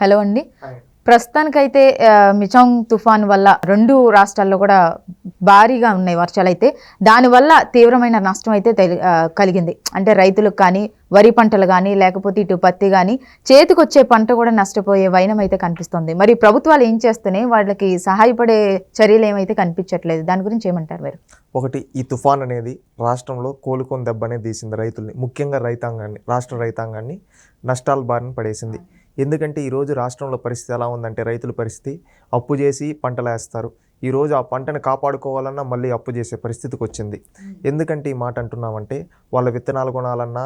Hello అండి. ప్రస్తుతానికైతే మిచాంగ్ తుఫాన్ వల్ల 2 రాష్ట్రాల్లో కూడా భారీగా ఉన్నాయి వర్షాలైతే. దానివల్ల తీవ్రమైన నష్టం అయితే కలిగింది. అంటే రైతులకు కానీ, వరి పంటలు కానీ, లేకపోతే ఇటు పత్తి కానీ, చేతికొచ్చే పంట కూడా నష్టపోయే వైనం అయితే కనిపిస్తుంది. మరి ప్రభుత్వాలు ఏం చేస్తున్నాయి? వాళ్ళకి సహాయపడే చర్యలు ఏమైతే కనిపించట్లేదు. దాని గురించి ఏమంటారు మీరు? ఒకటి, ఈ తుఫాన్ అనేది రాష్ట్రంలో కోలుకొని దెబ్బనే తీసింది రైతుల్ని, ముఖ్యంగా రైతాంగాన్ని, రాష్ట్ర రైతాంగాన్ని నష్టాల బారిన పడేసింది. ఎందుకంటే ఈరోజు రాష్ట్రంలో పరిస్థితి ఎలా ఉందంటే, రైతుల పరిస్థితి అప్పు చేసి పంటలు వేస్తారు. ఈరోజు ఆ పంటను కాపాడుకోవాలన్నా మళ్ళీ అప్పు చేసే పరిస్థితికి వచ్చింది. ఎందుకంటే ఈ మాట అంటున్నామంటే, వాళ్ళ విత్తనాలు కొనాలన్నా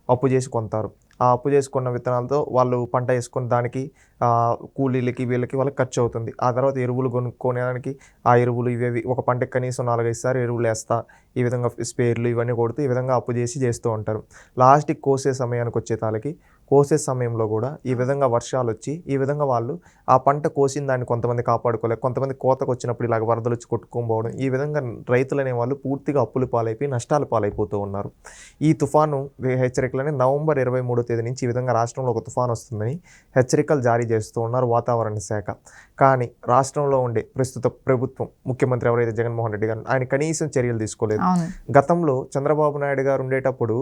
అప్పు చేసి కొంటారు. ఆ అప్పు చేసుకున్న విత్తనాలతో వాళ్ళు పంట వేసుకుని దానికి కూలీలకి వాళ్ళకి ఖర్చు అవుతుంది. ఆ తర్వాత ఎరువులు కొనుక్కోవడానికి ఆ ఎరువులు ఇవేవి ఒక పంటకి కనీసం 4-5 సార్లు ఎరువులు వేస్తా, ఈ విధంగా స్పేర్లు ఇవన్నీ కొడుతూ ఈ విధంగా అప్పు చేస్తూ ఉంటారు. లాస్ట్కి కోసే సమయానికి వచ్చేతాలకి కోసే సమయంలో కూడా ఈ విధంగా వర్షాలు వచ్చి ఈ విధంగా వాళ్ళు ఆ పంట కోసిన దాన్ని కొంతమంది కాపాడుకోలేక, కొంతమంది కోతకు వచ్చినప్పుడు ఇలాగ వరదలు వచ్చి కొట్టుకోబోవడం, ఈ విధంగా రైతులు అనేవాళ్ళు పూర్తిగా అప్పులు పాలైపోయి నష్టాలు పాలైపోతూ ఉన్నారు. ఈ తుఫాను హెచ్చరికలని నవంబర్ 23వ తేదీ నుంచి ఈ విధంగా రాష్ట్రంలో ఒక తుఫాను వస్తుందని హెచ్చరికలు జారీ చేస్తూ ఉన్నారు వాతావరణ శాఖ. కానీ రాష్ట్రంలో ఉండే ప్రస్తుత ప్రభుత్వం, ముఖ్యమంత్రి ఎవరైతే జగన్మోహన్ రెడ్డి గారు, ఆయన కనీసం చర్యలు తీసుకోలేదు. గతంలో చంద్రబాబు నాయుడు గారు ఉండేటప్పుడు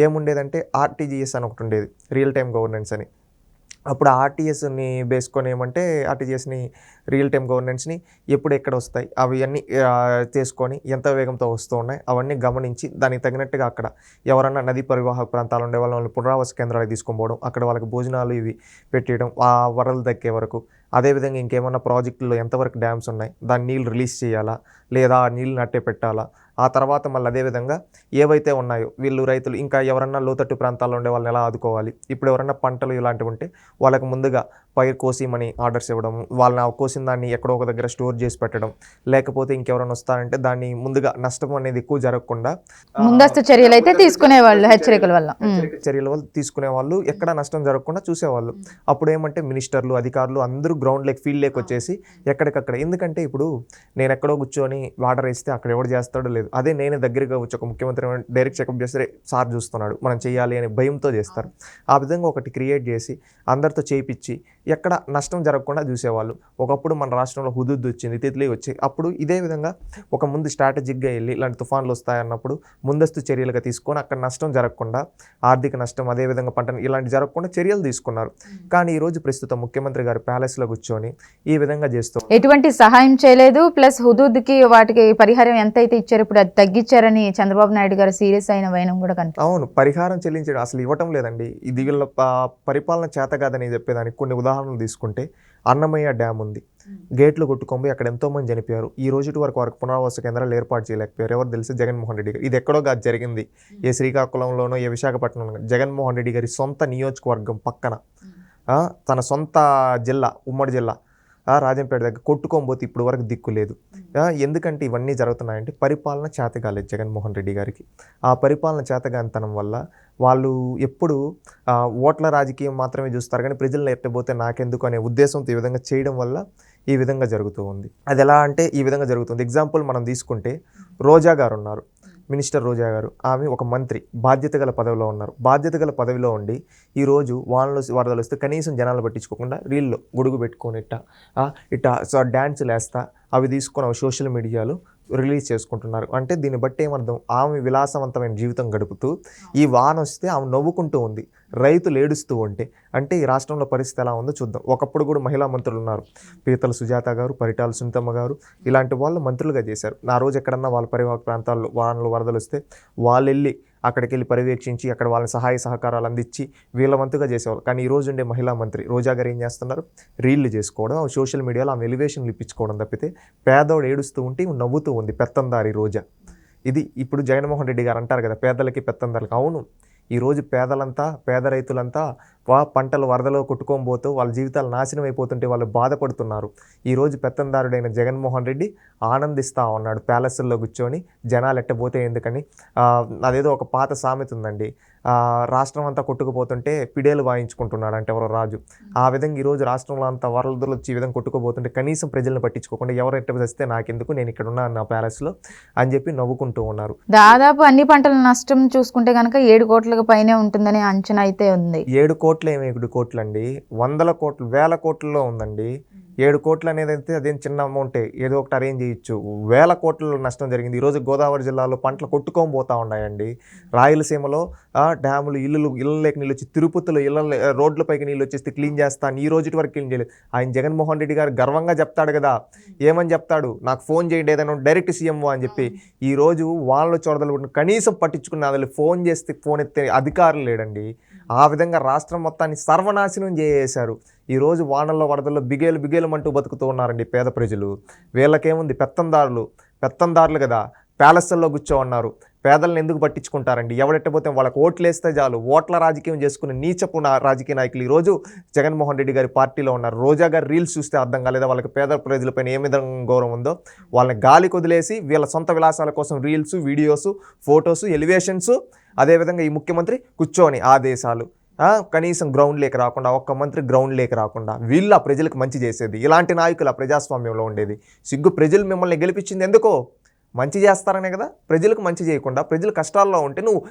ఏముండేదంటే ఆర్టీజీఎస్ అని ఒకటి ఉండేది, రియల్ టైమ్ గవర్నెన్స్ అని. అప్పుడు ఆర్టీఎస్ని బేసుకొని ఏమంటే ఆర్టీజీఎస్ని రియల్ టైమ్ గవర్నెన్స్ని ఎప్పుడు ఎక్కడ వస్తాయి అవి అన్నీ చేసుకొని ఎంత వేగంతో వస్తూ ఉన్నాయి అవన్నీ గమనించి దానికి తగినట్టుగా అక్కడ ఎవరన్నా నదీ పరివాహక ప్రాంతాలు ఉండే వాళ్ళని పునరావాస కేంద్రాలకు తీసుకొని పోవడం, అక్కడ వాళ్ళకి భోజనాలు ఇవి పెట్టడం ఆ వరదలు దక్కే వరకు. అదేవిధంగా ఇంకేమన్నా ప్రాజెక్టుల్లో ఎంతవరకు డ్యామ్స్ ఉన్నాయి, దాని నీళ్ళు రిలీజ్ చేయాలా లేదా ఆ నీళ్ళు నట్టే పెట్టాలా, ఆ తర్వాత మళ్ళీ అదేవిధంగా ఏవైతే ఉన్నాయో వీళ్ళు రైతులు ఇంకా ఎవరన్నా లోతట్టు ప్రాంతాల్లో ఉండే వాళ్ళని ఎలా ఆదుకోవాలి, ఇప్పుడు ఎవరన్నా పంటలు ఇలాంటివి ఉంటే వాళ్ళకి ముందుగా పైరు కోసిమని ఆర్డర్స్ ఇవ్వడం, వాళ్ళని కోసిన దాన్ని ఎక్కడో ఒక దగ్గర స్టోర్ చేసి పెట్టడం, లేకపోతే ఇంకెవరైనా వస్తారంటే దాన్ని ముందుగా నష్టం అనేది ఎక్కువ జరగకుండా ముందస్తు చర్యలు అయితే తీసుకునేవాళ్ళు, హెచ్చరికల వల్ల తీసుకునే వాళ్ళు, ఎక్కడ నష్టం జరగకుండా చూసేవాళ్ళు. అప్పుడు ఏమంటే మినిస్టర్లు, అధికారులు అందరూ గ్రౌండ్ లేక్ ఫీల్డ్ లేక్ వచ్చేసి ఎక్కడికక్కడ, ఎందుకంటే ఇప్పుడు నేను ఎక్కడో కూర్చొని వాటర్ వేస్తే అక్కడ ఎవరు చేస్తాడో లేదు, అదే నేను దగ్గరగా వచ్చి ఒక ముఖ్యమంత్రి డైరెక్ట్ చెకప్ చేస్తే సార్ చూస్తున్నాడు మనం చేయాలి అనే భయంతో చేస్తారు. ఆ విధంగా ఒకటి క్రియేట్ చేసి అందరితో చేయించి ఎక్కడ నష్టం జరగకుండా చూసేవాళ్ళు. ఒకప్పుడు మన రాష్ట్రంలో హుదూద్ వచ్చింది, తిత్లీ వచ్చి, అప్పుడు ఇదే విధంగా ఒక ముందు స్ట్రాటజిక్గా వెళ్ళి ఇలాంటి తుఫాన్లు వస్తాయన్నప్పుడు ముందస్తు చర్యలుగా తీసుకొని అక్కడ నష్టం జరగకుండా, ఆర్థిక నష్టం అదేవిధంగా పంటను ఇలాంటి జరగకుండా చర్యలు తీసుకున్నారు. కానీ ఈరోజు ప్రస్తుతం ముఖ్యమంత్రి గారు ప్యాలెస్లో కూర్చొని ఈ విధంగా చేస్తూ ఎటువంటి సహాయం చేయలేదు. ప్లస్ హుదూద్కి వాటికి పరిహారం ఎంత అయితే ఇచ్చారు ఇప్పుడు అది తగ్గించారని చంద్రబాబు నాయుడు గారు సీరియస్ అయిన వైనం కూడా కనిపిస్తుంది. అవును, పరిహారం చెల్లించడం అసలు ఇవ్వటం లేదండి. ఇది వీళ్ళ పరిపాలన చేత కాదని చెప్పేదానికి కొన్ని ఉదాహరణలు తీసుకుంటే, అన్నమయ్య డ్యామ్ ఉంది, గేట్లు కొట్టుకొని అక్కడ ఎంతోమంది చనిపోయారు. ఈ రోజు వరకు పునరావాస కేంద్రాలు ఏర్పాటు చేయలేకపోయారు. ఎవరు తెలిసి జగన్మోహన్ రెడ్డి గారు. ఇది ఎక్కడో కాదు జరిగింది, ఏ శ్రీకాకుళంలోనో ఏ విశాఖపట్నంలో. జగన్మోహన్ రెడ్డి గారి సొంత నియోజకవర్గం పక్కన తన సొంత జిల్లా, ఉమ్మడి జిల్లా రాజంపేట దగ్గర కొట్టుకోబోతే ఇప్పుడు వరకు దిక్కు లేదు. ఎందుకంటే ఇవన్నీ జరుగుతున్నాయంటే పరిపాలన చేతగాలేదు జగన్మోహన్ రెడ్డి గారికి. ఆ పరిపాలన చేతగానితనం వల్ల వాళ్ళు ఎప్పుడు ఓట్ల రాజకీయం మాత్రమే చూస్తారు, కానీ ప్రజలను ఎట్టబోతే నాకెందుకు అనే ఉద్దేశంతో ఈ విధంగా చేయడం వల్ల ఈ విధంగా జరుగుతూ ఉంది. అది ఎలా అంటే ఈ విధంగా జరుగుతుంది. ఎగ్జాంపుల్ మనం తీసుకుంటే రోజా గారు ఉన్నారు, మినిస్టర్ రోజా గారు. ఆమె ఒక మంత్రి, బాధ్యత గల పదవిలో ఉన్నారు. బాధ్యత గల పదవిలో ఉండి ఈరోజు వానలు వరదలు వస్తే కనీసం జనాలు పట్టించుకోకుండా రీల్లో గొడుగు పెట్టుకొని ఇట్టా డ్యాన్సులు వేస్తా అవి తీసుకొని అవి సోషల్ మీడియాలో రిలీజ్ చేసుకుంటున్నారు. అంటే దీన్ని బట్టి ఏమర్థం, ఆమె విలాసవంతమైన జీవితం గడుపుతూ ఈ వాన వస్తే ఆమె నవ్వుకుంటూ ఉంది, రైతులు ఏడుస్తూ ఉంటే. అంటే ఈ రాష్ట్రంలో పరిస్థితి ఎలా ఉందో చూద్దాం. ఒకప్పుడు కూడా మహిళా మంత్రులు ఉన్నారు, పీతల సుజాత గారు, పరిటాల సునీతమ్మ గారు, ఇలాంటి వాళ్ళు మంత్రులుగా చేశారు. ఆ రోజు ఎక్కడన్నా వాళ్ళ పరివాహక ప్రాంతాల్లో వానలు వరదలు వస్తే వాళ్ళు వెళ్ళి అక్కడికి వెళ్ళి పర్యవేక్షించి అక్కడ వాళ్ళని సహాయ సహకారాలు అందించి వీళ్ళ వంతుగా చేసేవాళ్ళు. కానీ ఈ రోజు ఉండే మహిళా మంత్రి రోజా గారు ఏం చేస్తున్నారు, రీళ్లు చేసుకోవడం, సోషల్ మీడియాలో ఆమె ఎలివేషన్లు ఇప్పించుకోవడం తప్పితే పేదోడు ఏడుస్తూ ఉంటే నవ్వుతూ ఉంది పెత్తందారి రోజా. ఇది ఇప్పుడు జగన్మోహన్ రెడ్డి గారు అంటారు కదా పేదలకి పెత్తందారులకు. అవును, ఈరోజు పేద రైతులంతా పంటలు వరదలో కొట్టుకోబోతూ వాళ్ళ జీవితాలు నాశనం అయిపోతుంటే వాళ్ళు బాధపడుతున్నారు. ఈరోజు పెత్తందారుడైన జగన్మోహన్ రెడ్డి ఆనందిస్తూ ఉన్నాడు ప్యాలెస్ల్లో కూర్చొని, జనాలు ఎట్టబోతే ఎందుకని. అదేదో ఒక పాత సామెత ఉందండి, రాష్ట్రం అంతా కొట్టుకుపోతుంటే పిడేలు వాయించుకుంటున్నాడు అంటే ఎవరో రాజు. ఆ విధంగా ఈరోజు రాష్ట్రంలో అంత వరదలు వచ్చి ఈ విధంగా కొట్టుకుపోతుంటే కనీసం ప్రజలను పట్టించుకోకుండా ఎవరు ఎట్ట వస్తే నాకెందుకు, నేను ఇక్కడ ఉన్నాను నా ప్యాలెస్లో అని చెప్పి నవ్వుకుంటూ ఉన్నారు. దాదాపు అన్ని పంటల నష్టం చూసుకుంటే కనుక 7 కోట్లకు పైనే ఉంటుందని అంచనా అయితే ఉంది. 7 కోట్లు ఏమి 7 కోట్లు అండి, 100 కోట్లు 1000 కోట్లలో ఉందండి. 7 కోట్లు అనేది అయితే అదేం చిన్న అమౌంటే, ఏదో ఒకటి అరేంజ్ చేయొచ్చు. 1000 కోట్ల నష్టం జరిగింది. ఈరోజు గోదావరి జిల్లాలో పంటలు కొట్టుకొని పోతూ ఉన్నాయండి. రాయలసీమలో డ్యాములు ఇళ్ళ లేక నీళ్ళు వచ్చి, తిరుపతిలో రోడ్లపైకి నీళ్ళు వచ్చేస్తే క్లీన్ చేస్తాను, ఈ రోజు వరకు క్లీన్ చేయలేదు. ఆయన జగన్మోహన్ రెడ్డి గారు గర్వంగా చెప్తాడు కదా, ఏమని చెప్తాడు, నాకు ఫోన్ చేయండి ఏదైనా డైరెక్ట్ సీఎంఓ అని చెప్పి. ఈరోజు వాళ్ళ చొరదలు కనీసం పట్టించుకున్న వాళ్ళు ఫోన్ చేస్తే ఫోన్ ఎత్తే అధికారులు లేడండి. ఆ విధంగా రాష్ట్రం మొత్తాన్ని సర్వనాశనం చేసేశారు. ఈరోజు వానల్లో వరదల్లో బిగేలు బతుకుతూ ఉన్నారండి పేద ప్రజలు. వీళ్ళకేముంది, పెత్తందారులు కదా, ప్యాలెస్ల్లో కూర్చో ఉన్నారు. పేదలను ఎందుకు పట్టించుకుంటారండి? ఎవరెట్టబోతే వాళ్ళకి ఓట్లు వేస్తే చాలు, ఓట్ల రాజకీయం చేసుకునే నీచపు రాజకీయ నాయకులు ఈరోజు జగన్మోహన్ రెడ్డి గారి పార్టీలో ఉన్నారు. రోజా గారి రీల్స్ చూస్తే అర్థం కాలేదా వాళ్ళకి పేద ప్రజలపైన ఏ విధంగా గౌరవం ఉందో? వాళ్ళని గాలికి వదిలేసి వీళ్ళ సొంత విలాసాల కోసం రీల్స్, వీడియోస్, ఫొటోస్, ఎలివేషన్స్, అదేవిధంగా ఈ ముఖ్యమంత్రి కూర్చొని ఆదేశాలు, కనీసం గ్రౌండ్ లేక రాకుండా, ఒక్క మంత్రి గ్రౌండ్ లేక రాకుండా, వీళ్ళ ప్రజలకు మంచి చేసేది. ఇలాంటి నాయకులు ఆ ప్రజాస్వామ్యంలో ఉండేది. సిగ్గు, ప్రజలు మిమ్మల్ని గెలిపించింది ఎందుకో? మంచి చేస్తారనే కదా. ప్రజలకు మంచి చేయకుండా, ప్రజలు కష్టాల్లో ఉంటే నువ్వు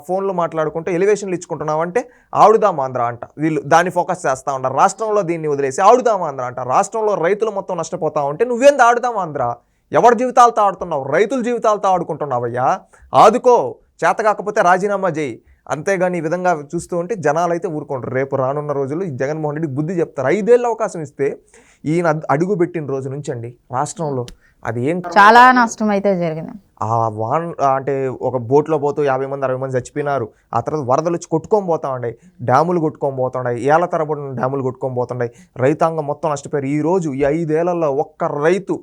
ఫోన్లో మాట్లాడుకుంటూ ఎలివేషన్లు ఇచ్చుకుంటున్నావు అంటే ఆడుదాం ఆంధ్ర అంట. వీళ్ళు దాన్ని ఫోకస్ చేస్తూ ఉంటారు. రాష్ట్రంలో దీన్ని వదిలేసి ఆడుదాం ఆంధ్ర అంట. రాష్ట్రంలో రైతులు మొత్తం నష్టపోతా ఉంటే నువ్వేంది ఆడుదాం ఆంధ్ర? ఎవరి జీవితాలతో ఆడుతున్నావు? రైతుల జీవితాలతో ఆడుకుంటున్నావయ్యా. ఆదుకో, చేత కాకపోతే రాజీనామా చేయి. అంతేగాని ఈ విధంగా చూస్తూ ఉంటే జనాలు అయితే ఊరుకుంటారు. రేపు రానున్న రోజులు ఈ జగన్మోహన్ రెడ్డి బుద్ధి చెప్తారు. 5 ఏళ్ళ అవకాశం ఇస్తే ఈయన అడుగు పెట్టిన రోజు నుంచి అండి రాష్ట్రంలో అది ఏం చాలా నష్టం అయితే జరిగింది. అంటే ఒక బోట్లో పోతూ 50 మంది 60 మంది చచ్చిపోయినారు. ఆ తర్వాత వరదలు వచ్చి కొట్టుకొని పోతా ఉన్నాయి, డ్యాములు కొట్టుకొని పోతున్నాయి, ఏళ్ల తరబడి డ్యాములు కొట్టుకొని పోతున్నాయి, రైతాంగం మొత్తం నష్టపోయారు. ఈరోజు ఈ 5 ఏళ్లలో ఒక్క రైతు,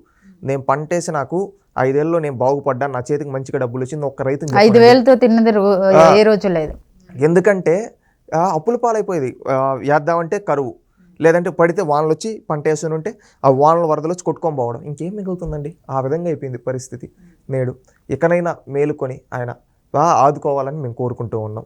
నేను పంటేసి నాకు 5 ఏళ్ళలో నేను బాగుపడ్డాను, నా చేతికి మంచిగా డబ్బులు వచ్చింది, ఒక్క రైతు 5,000తో తిన్నది ఏ రోజు లేదు. ఎందుకంటే అప్పుల పాలైపోయేది. వేద్దామంటే కరువు, లేదంటే పడితే వానలు వచ్చి పంట వేసుకుని ఉంటే ఆ వానలు వరదలు వచ్చి కొట్టుకొని పోవడం, ఇంకేం మిగులుతుందండి? ఆ విధంగా అయిపోయింది పరిస్థితి. నేడు ఇకనైనా మేలుకొని ఆయన ఆదుకోవాలని మేము కోరుకుంటూ ఉన్నాం.